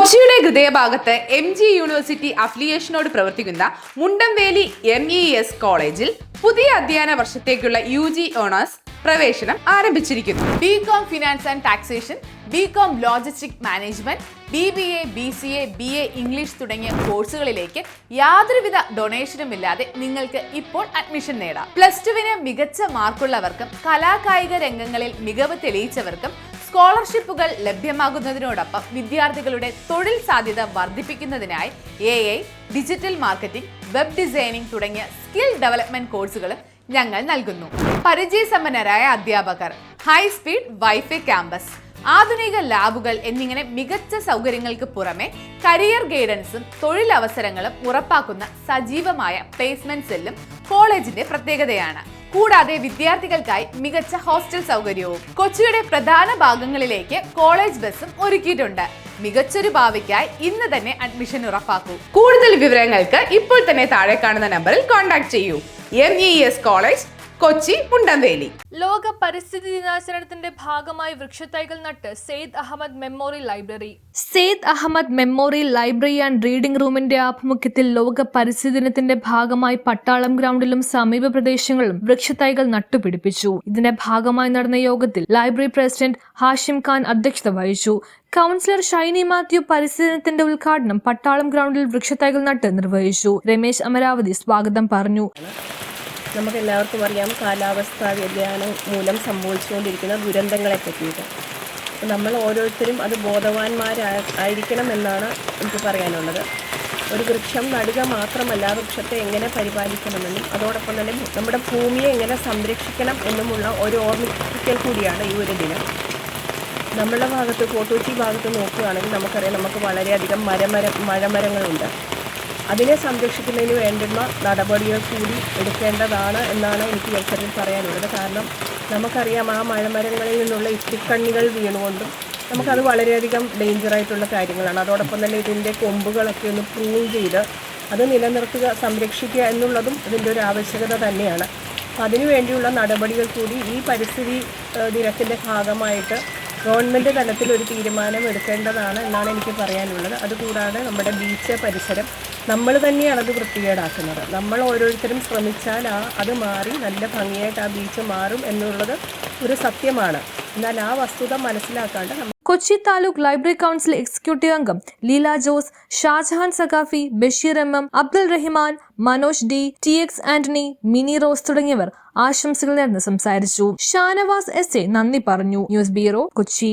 കൊച്ചിയുടെ ഹൃദയഭാഗത്ത് MG university അഫിലിയേഷനോട് പ്രവർത്തിക്കുന്ന മുണ്ടംവേലി MES കോളേജിൽ പുതിയ അധ്യയന വർഷത്തേക്കുള്ള UG ഓണേഴ്സ് പ്രവേശനം ആരംഭിച്ചിരിക്കുന്നു. BCom finance and taxation, BCom logistic management, BBA, BCA, BA English തുടങ്ങിയ കോഴ്സുകളിലേക്ക് യാതൊരുവിധ ഡൊണേഷനും ഇല്ലാതെ നിങ്ങൾക്ക് ഇപ്പോൾ അഡ്മിഷൻ നേടാം. +2 മികച്ച മാർക്കുള്ളവർക്കും കലാകായിക രംഗങ്ങളിൽ മികവ് തെളിയിച്ചവർക്കും സ്കോളർഷിപ്പുകൾ ലഭ്യമാകുന്നതിനോടൊപ്പം വിദ്യാർത്ഥികളുടെ തൊഴിൽ സാധ്യത വർദ്ധിപ്പിക്കുന്നതിനായി AI, digital marketing, web designing തുടങ്ങിയ സ്കിൽ ഡെവലപ്മെന്റ് കോഴ്സുകളും ഞങ്ങൾ നൽകുന്നു. പരിചയസമ്പന്നരായ അധ്യാപകർ, ഹൈ സ്പീഡ് വൈഫൈ ക്യാമ്പസ്, ആധുനിക ലാബുകൾ എന്നിങ്ങനെ മികച്ച സൗകര്യങ്ങൾക്ക് പുറമെ കരിയർ ഗൈഡൻസും തൊഴിലവസരങ്ങളും ഉറപ്പാക്കുന്ന സജീവമായ പ്ലേസ്മെന്റ് സെല്ലും കോളേജിന്റെ പ്രത്യേകതയാണ്. കൂടാതെ വിദ്യാർത്ഥികൾക്കായി മികച്ച ഹോസ്റ്റൽ സൗകര്യവും കൊച്ചിയുടെ പ്രധാന ഭാഗങ്ങളിലേക്ക് കോളേജ് ബസ്സും ഒരുക്കിയിട്ടുണ്ട്. മികച്ചൊരു ഭാവിക്കായി ഇന്ന് തന്നെ അഡ്മിഷൻ ഉറപ്പാക്കൂ. കൂടുതൽ വിവരങ്ങൾക്ക് ഇപ്പോൾ തന്നെ താഴെ കാണുന്ന നമ്പറിൽ കോൺടാക്ട് ചെയ്യൂ. MES college, Kochi, Mundamveli. ലോക പരിസ്ഥിതി ദിനാചരണത്തിന്റെ ഭാഗമായി വൃക്ഷത്തൈകൾ നട്ട് Syed Ahammed memorial library. Syed Ahammed memorial library and reading റൂമിന്റെ ആഭിമുഖ്യത്തിൽ ലോക പരിസ്ഥിതി ദിനത്തിന്റെ ഭാഗമായി പട്ടാളം ഗ്രൗണ്ടിലും സമീപ പ്രദേശങ്ങളിലും വൃക്ഷത്തൈകൾ നട്ടുപിടിപ്പിച്ചു. ഇതിന്റെ ഭാഗമായി നടന്ന യോഗത്തിൽ ലൈബ്രറി പ്രസിഡന്റ് ഹാഷിം ഖാൻ അധ്യക്ഷത വഹിച്ചു. കൗൺസിലർ ഷൈനി മാത്യു പരിസ്ഥിതി ദിനത്തിന്റെ ഉദ്ഘാടനം പട്ടാളം ഗ്രൗണ്ടിൽ വൃക്ഷത്തൈകൾ നട്ട് നിർവഹിച്ചു. രമേശ് അമരാവതി സ്വാഗതം പറഞ്ഞു. നമുക്കെല്ലാവർക്കും അറിയാം കാലാവസ്ഥാ വ്യതിയാനം മൂലം സംഭവിച്ചുകൊണ്ടിരിക്കുന്ന ദുരന്തങ്ങളെ പറ്റിയിട്ട്. നമ്മൾ ഓരോരുത്തരും അത് ബോധവാന്മാരായിരിക്കണം എന്നാണ് എനിക്ക് പറയാനുള്ളത്. ഒരു വൃക്ഷം നടുക മാത്രമല്ല, വൃക്ഷത്തെ എങ്ങനെ പരിപാലിക്കണമെന്നും അതോടൊപ്പം തന്നെ നമ്മുടെ ഭൂമിയെ എങ്ങനെ സംരക്ഷിക്കണം എന്നുമുള്ള ഒരു ഓർമ്മിപ്പിക്കൽ കൂടിയാണ് ഈ ഒരു ദിനം. നമ്മളുടെ ഭാഗത്ത് കോട്ടൂച്ചി ഭാഗത്ത് നോക്കുകയാണെങ്കിൽ നമുക്കറിയാം, നമുക്ക് വളരെയധികം മഴമരങ്ങളുണ്ട്. അതിനെ സംരക്ഷിക്കുന്നതിന് വേണ്ടുന്ന നടപടികൾ കൂടി എടുക്കേണ്ടതാണ് എന്നാണ് എനിക്ക് ഈ അവസരത്തിൽ പറയാനുള്ളത്. കാരണം നമുക്കറിയാം, ആ മഴമരങ്ങളിൽ നിന്നുള്ള ഇത്തിക്കണ്ണികൾ വീണുകൊണ്ടും നമുക്കത് വളരെയധികം ഡേഞ്ചറായിട്ടുള്ള കാര്യങ്ങളാണ്. അതോടൊപ്പം തന്നെ ഇതിൻ്റെ കൊമ്പുകളൊക്കെ ഒന്ന് പ്രൂൺ ചെയ്ത് അത് നിലനിർത്തുക, സംരക്ഷിക്കുക എന്നുള്ളതും ഇതിൻ്റെ ഒരു ആവശ്യകത തന്നെയാണ്. അതിനുവേണ്ടിയുള്ള നടപടികൾ കൂടി ഈ പരിസ്ഥിതി ദിനത്തിൻ്റെ ഭാഗമായിട്ട് ഗവൺമെൻറ് തലത്തിൽ ഒരു തീരുമാനം എടുക്കേണ്ടതാണ് എന്നാണ് എനിക്ക് പറയാനുള്ളത്. അതുകൂടാതെ നമ്മുടെ ബീച്ച് പരിസരം നമ്മൾ തന്നെയാണ് അത് വൃത്തികേടാക്കുന്നത്. നമ്മൾ ഓരോരുത്തരും ശ്രമിച്ചാൽ അത് മാറി നല്ല ഭംഗിയായിട്ട് ആ ബീച്ച് മാറും എന്നുള്ളത് ഒരു സത്യമാണ്. എന്നാൽ ആ വസ്തുത മനസ്സിലാക്കാണ്ട് Kochi taluk library council executive അംഗം Leela Jose, Shajahan Saqafi, Basheer MM, Abdul Rahiman, Manoj D, TX Antony, Mini Rose തുടങ്ങിയവർ ആശംസകൾ നേർന്ന് സംസാരിച്ചു. ഷാനവാസ് SA നന്ദി പറഞ്ഞു. News bureau, Kochi.